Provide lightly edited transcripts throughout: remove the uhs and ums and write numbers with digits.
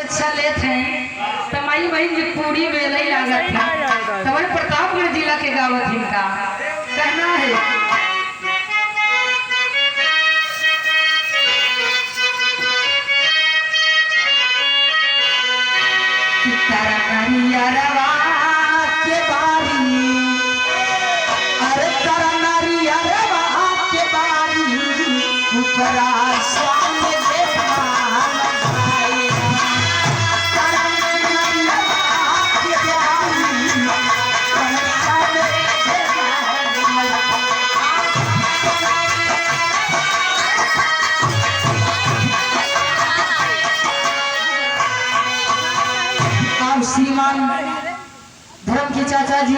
अच्छा लेते हैं तमाई बहन जी पूरी बेला ही लागत है तमारे प्रतापगढ़ जिला के गावत इनका कहना है तारा नारिया रवा के बारी अरे तारा नारिया रवा के बारी ऊपरा सामने देखना भाई तारा नारिया रवा के बारी सामने देखना श्रीमान धर्म के चाचा जी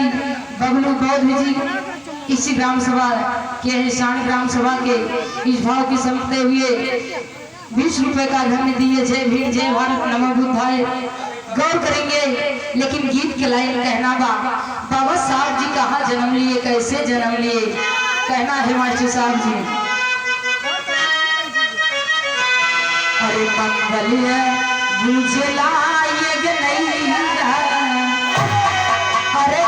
बबलू बौद्ध जी इसी ग्राम सभा के हिसानी ग्राम सभा के इस भाव की समझते हुए 20 रुपए का धन दिए जय भीम जय भारत नमो बुद्धाय। गौर करेंगे लेकिन गीत के लाइन कहना बाबा साहब जी कहाँ जन्म लिए कैसे जन्म लिए कहना है मास्टर साहब जी। अरे मंगल गुजला ये नहीं अरे